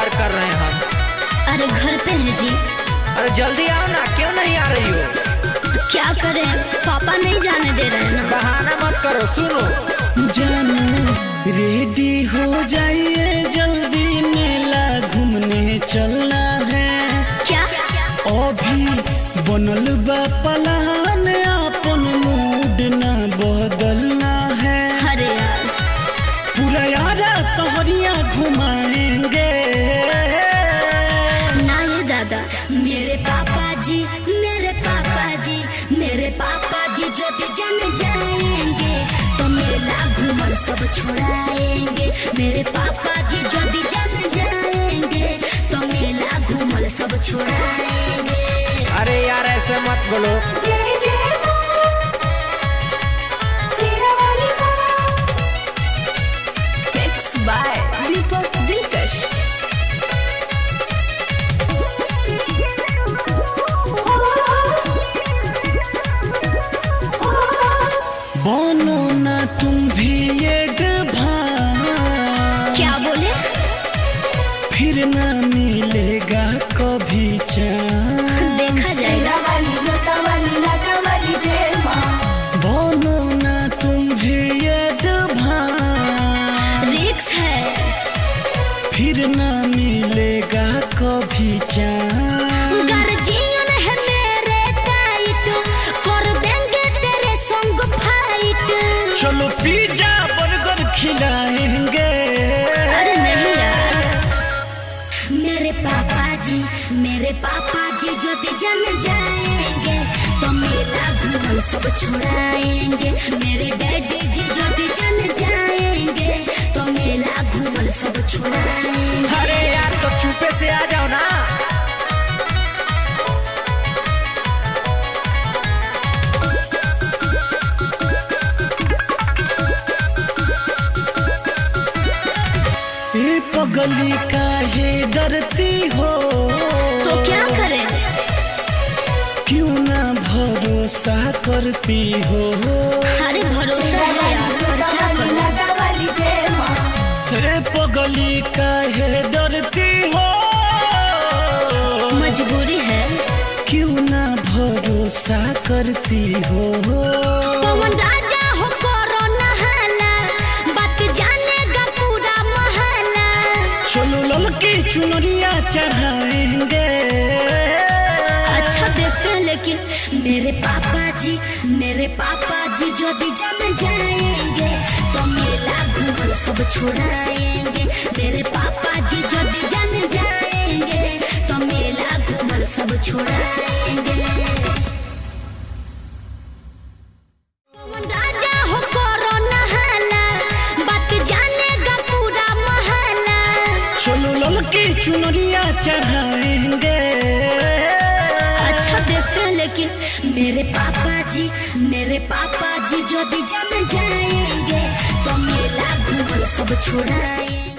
इंतजार कर रहे हैं हम। अरे घर पे है जी। अरे जल्दी आओ ना, क्यों नहीं आ रही हो? क्या करें, पापा नहीं जाने दे रहे हैं ना। बहाना मत करो, सुनो। जानू रेडी हो जाइए, जल्दी मेला घूमने चलना है। क्या? अभी बनल बा प्लान, अपन मूड ना बदलना है। अरे यार, पूरा यारा शहरिया घुमाएंगे। ना ये दादा, मेरे पापा जी, मेरे पापा जी, मेरे पापा जी जो जन जाएंगे तो मेला घूमल सब छुड़ाएंगे। मेरे पापा जी जो जन जाएंगे तो मेला घूमल सब छुड़ाएंगे। अरे यार ऐसे मत बोलो। Mixed by दीपक दिलकश। बनो ना तुम भी एडवांस। क्या बोले? फिर ना मिलेगा कभी चांस। देखा जाएगा। बनो ना तुम भी एडवांस। रिक्स है। फिर ना मिलेगा कभी चांस। गार्जियन है मेरे टाइट, कर देंगे तेरे संग फाइट। चलो पिज्जा बर्गर खिलाएंगे। अरे नहीं यार, मेरे पापा जी जो जन जाएंगे तो मेला घूमल सब छुड़ाएंगे। मेरे डैडी जी जो जन जाएंगे तो मेला घूमल सब छुड़ाएंगे। अरे यार तो चुपे से आ जाओ ना। ए पगली काहे डरती हो? तो क्या करें? क्यों ना भरोसा करती हो? अरे भरोसा है यार, पर क्या करूं? ए पगली काहे डरती हो? मजबूरी है। क्यों ना भरोसा करती हो? पवन राजा हो करो ना हाला, बात जानेगा पूरा मोहल्ला। चलो ललकी चुनरिया चढ़ाएंगे। अच्छा देखते हैं, लेकिन मेरे पापा जी जो जन जाएंगे तो मेला घूमल सब छुड़ाएंगे। मेरे पापा जी जो जन जाएंगे तो मेला घूमल सब छुड़ाएंगे। पवन राजा हो करो ना हाला, बात जानेगा पूरा मोहल्ला। चलो ललकी चुनरिया चढ़ाएंगे। अच्छा देखते हैं, लेकिन मेरे पापा जी जो जन जाएंगे तो मेला घूमल सब छुड़ाएंगे।